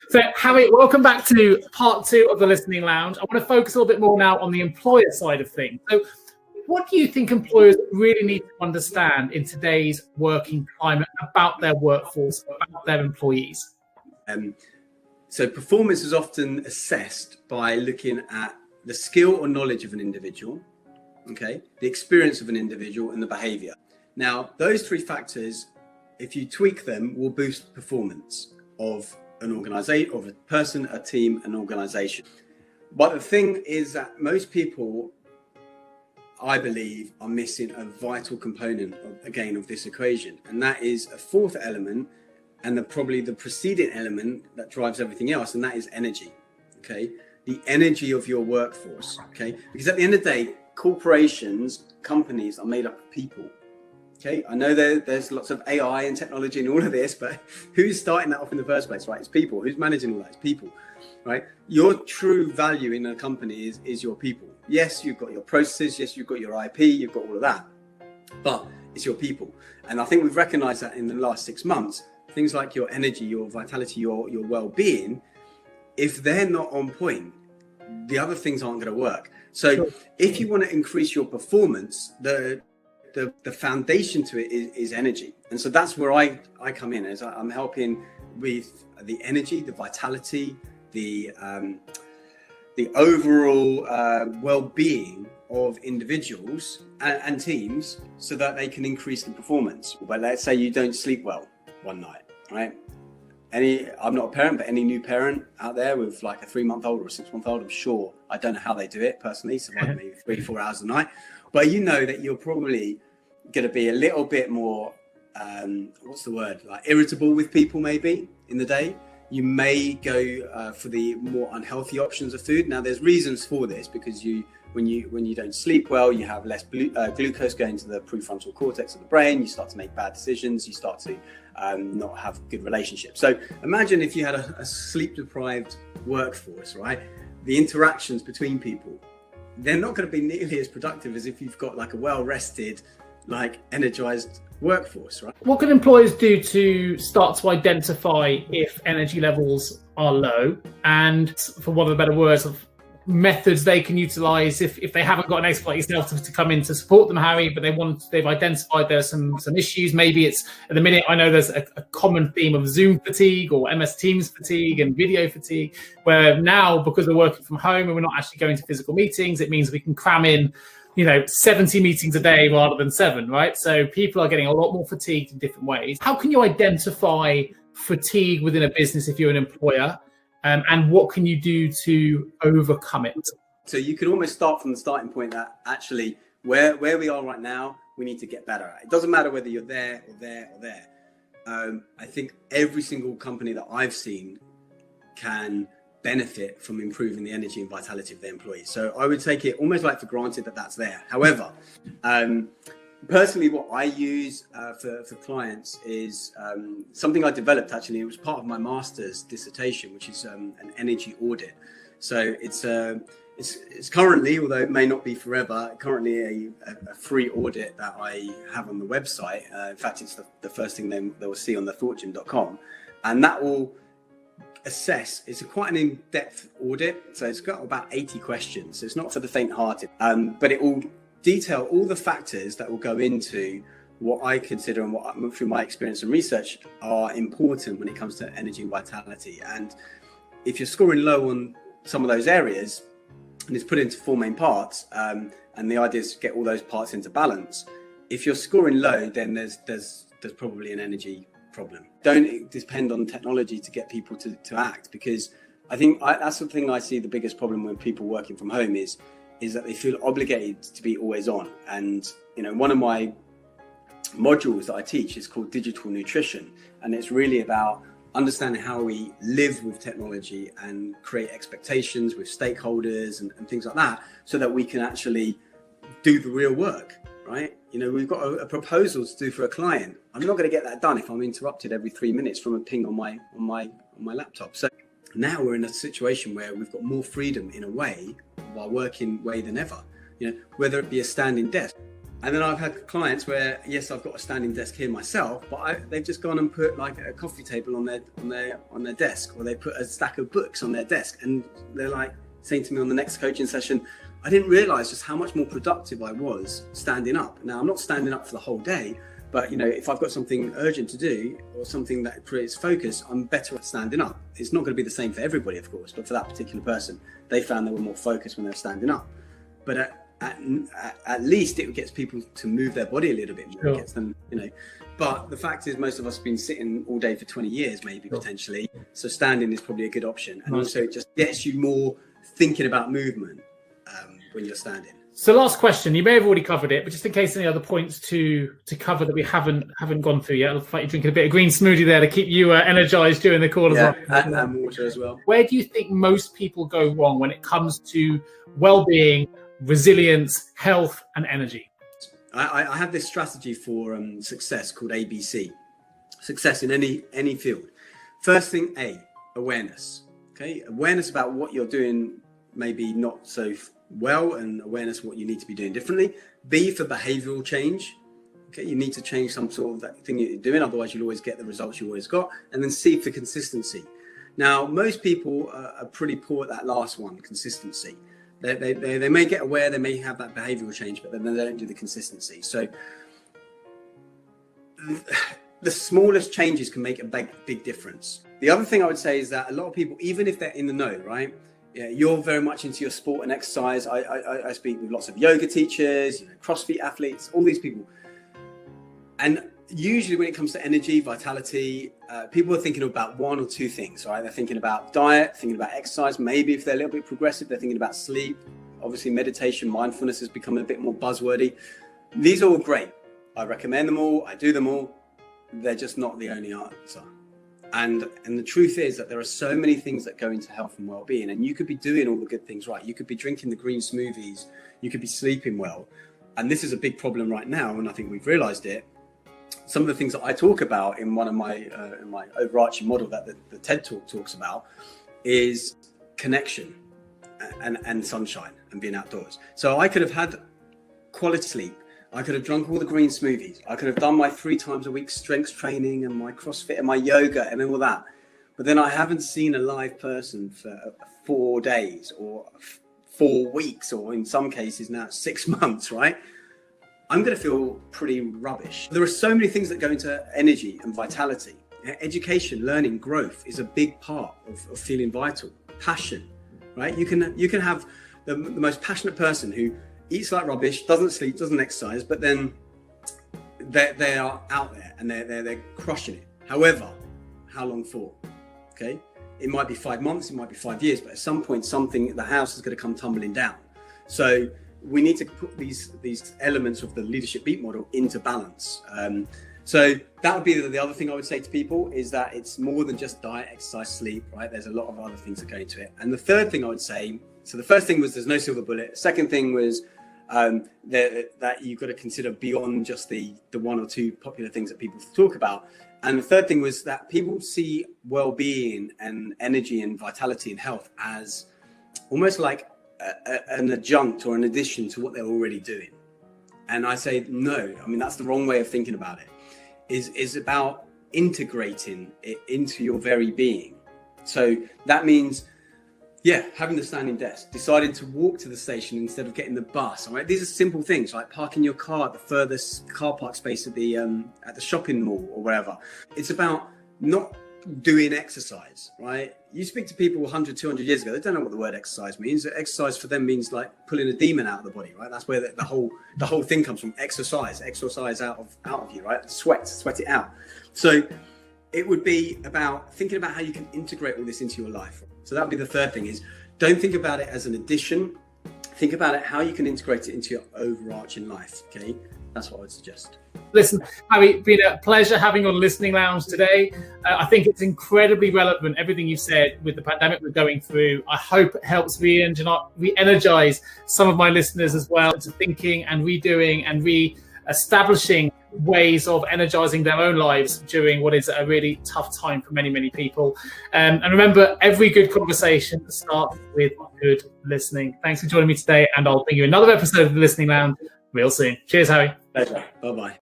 So, Harry, welcome back to part 2 of the Listening Lounge. I want to focus a little bit more now on the employer side of things. So, what do you think employers really need to understand in today's working climate about their workforce, about their employees? So performance is often assessed by looking at the skill or knowledge of an individual, okay, the experience of an individual, and the behavior. Now, those 3 factors, if you tweak them, will boost performance of an organization, of a person, a team, an organization. But the thing is that most people, I believe, are missing a vital component of this equation, and that is a 4th element, and probably the preceding element that drives everything else, and that is energy. Okay, the energy of your workforce. Okay, because at the end of the day, corporations, companies are made up of people. Okay, I know there's lots of AI and technology and all of this, but who's starting that off in the first place, right? It's people. Who's managing all that? It's people, right? Your true value in a company is your people. Yes, you've got your processes. Yes, you've got your IP. You've got all of that, but it's your people. And I think we've recognized that in the last 6 months. Things like your energy, your vitality, your well-being, if they're not on point, the other things aren't going to work. So if you want to increase your performance, the foundation to it is energy. And so that's where I come in, as I'm helping with the energy, the vitality, the overall well-being of individuals and teams, so that they can increase the performance. But let's say you don't sleep well one night, right? I'm not a parent, but any new parent out there with like a 3-month-old or a 6-month-old, I'm sure, I don't know how they do it personally, survive maybe 3-4 hours a night, but you know that you're probably going to be a little bit more, like irritable with people maybe in the day. You may go for the more unhealthy options of food. Now, there's reasons for this, because when you don't sleep well, you have less glucose going to the prefrontal cortex of the brain. You start to make bad decisions. You start to not have good relationships. So imagine if you had a sleep-deprived workforce, right? The interactions between people, they're not going to be nearly as productive as if you've got like a well-rested, like energized workforce, right? What can employers do to start to identify if energy levels are low, and, for want of a better words, of methods they can utilize if they haven't got an expert like yourself to come in to support them, Harry, but they've identified there's some issues. Maybe it's, at the minute, I know there's a common theme of Zoom fatigue or MS Teams fatigue and video fatigue, where now, because we're working from home and we're not actually going to physical meetings, it means we can cram in 70 meetings a day rather than 7, right? So people are getting a lot more fatigued in different ways. How can you identify fatigue within a business if you're an employer? And what can you do to overcome it? So you can almost start from the starting point that actually where we are right now, we need to get better at. It doesn't matter whether you're there or there or there. I think every single company that I've seen can benefit from improving the energy and vitality of their employees. So I would take it almost like for granted that that's there. However, personally, what I use for clients is something I developed, actually. It was part of my master's dissertation, which is an energy audit. So it's currently, although it may not be forever, currently a free audit that I have on the website. In fact, it's the first thing they will see on the thoughtgym.com, and that will assess. It's quite an in-depth audit, so it's got about 80 questions. So it's not for the faint-hearted, but it will detail all the factors that will go into what I consider, and what, through my experience and research, are important when it comes to energy and vitality. And if you're scoring low on some of those areas, and it's put into 4 main parts, and the idea is to get all those parts into balance. If you're scoring low, then there's probably an energy problem. Don't depend on technology to get people to act, because I think that's the thing I see the biggest problem with people working from home is that they feel obligated to be always on. And one of my modules that I teach is called Digital Nutrition, and it's really about understanding how we live with technology and create expectations with stakeholders and things like that, so that we can actually do the real work, right? We've got a proposal to do for a client. I'm not going to get that done if I'm interrupted every 3 minutes from a ping on my laptop. So now we're in a situation where we've got more freedom in a way while working way than ever, whether it be a standing desk. And then I've had clients where, yes, I've got a standing desk here myself, but they've just gone and put like a coffee table on their desk, or they put a stack of books on their desk, and they're like saying to me on the next coaching session, I didn't realize just how much more productive I was standing up. Now, I'm not standing up for the whole day, but if I've got something urgent to do or something that creates focus, I'm better at standing up. It's not going to be the same for everybody, of course, but for that particular person, they found they were more focused when they were standing up. But at least it gets people to move their body a little bit more. Sure. It gets them, But the fact is, most of us have been sitting all day for 20 years, maybe, sure, potentially. So standing is probably a good option. And also it just gets you more thinking about movement when you're standing. So last question, you may have already covered it, but just in case any other points to cover that we haven't gone through yet, it looks like you're drinking a bit of green smoothie there to keep you energized during the call as well. And water as well. Where do you think most people go wrong when it comes to well-being, resilience, health, and energy? I have this strategy for success called ABC. Success in any field. First thing, awareness. Okay, awareness about what you're doing, maybe not so well, and awareness what you need to be doing differently. B, for behavioral change. Okay, you need to change some sort of that thing you're doing, otherwise you'll always get the results you always got. And then C, for consistency. Now, most people are pretty poor at that last one, consistency. They may get aware, they may have that behavioral change, but then they don't do the consistency. So the smallest changes can make a big difference. The other thing I would say is that a lot of people, even if they're in the know, right? Yeah, you're very much into your sport and exercise. I speak with lots of yoga teachers, CrossFit athletes, all these people. And usually when it comes to energy, vitality, people are thinking about one or two things, right? They're thinking about diet, thinking about exercise. Maybe if they're a little bit progressive, they're thinking about sleep. Obviously, meditation, mindfulness has become a bit more buzzwordy. These are all great. I recommend them all. I do them all. They're just not the only answer. And the truth is that there are so many things that go into health and well-being, and you could be doing all the good things right. You could be drinking the green smoothies. You could be sleeping well. And this is a big problem right now, and I think we've realized it. Some of the things that I talk about in one of my in my overarching model that the TED Talk talks about is connection and sunshine and being outdoors. So I could have had quality sleep. I could have drunk all the green smoothies. I could have done my 3 times a week strength training and my CrossFit and my yoga and all that. But then I haven't seen a live person for 4 days or 4 weeks, or in some cases now 6 months, right? I'm going to feel pretty rubbish. There are so many things that go into energy and vitality. Education, learning, growth is a big part of feeling vital. Passion, right? You can have the most passionate person who eats like rubbish, doesn't sleep, doesn't exercise, but then they are out there and they're crushing it. However, how long for? Okay, it might be 5 months, it might be 5 years, but at some point, the house is going to come tumbling down. So we need to put these elements of the leadership beat model into balance. So that would be the other thing I would say to people, is that it's more than just diet, exercise, sleep, right? There's a lot of other things that go into it. And the third thing I would say, so the first thing was there's no silver bullet. The second thing was that you've got to consider beyond just the 1 or 2 popular things that people talk about. And the third thing was that people see well-being and energy and vitality and health as almost like an adjunct or an addition to what they're already doing. And I say, no, I mean, that's the wrong way of thinking about it. Is about integrating it into your very being. So that means, having the standing desk, deciding to walk to the station instead of getting the bus. All right, these are simple things like parking your car at the furthest car park space at the shopping mall or wherever. It's about not doing exercise, right? You speak to people 100, 200 years ago, they don't know what the word exercise means. Exercise for them means like pulling a demon out of the body, right? That's where the whole thing comes from. Exercise out of you, right? Sweat it out. So it would be about thinking about how you can integrate all this into your life. So that would be the third thing, is don't think about it as an addition. Think about it how you can integrate it into your overarching life, okay? That's what I would suggest. Listen, Hari, it's been a pleasure having you on Listening Lounge today. I think it's incredibly relevant, everything you've said with the pandemic we're going through. I hope it helps re-energize some of my listeners as well into thinking and redoing and re-establishing ways of energizing their own lives during what is a really tough time for many, many people. And remember, every good conversation starts with good listening. Thanks for joining me today, and I'll bring you another episode of the Listening Lounge real soon. Cheers, Hari. Pleasure. Bye bye.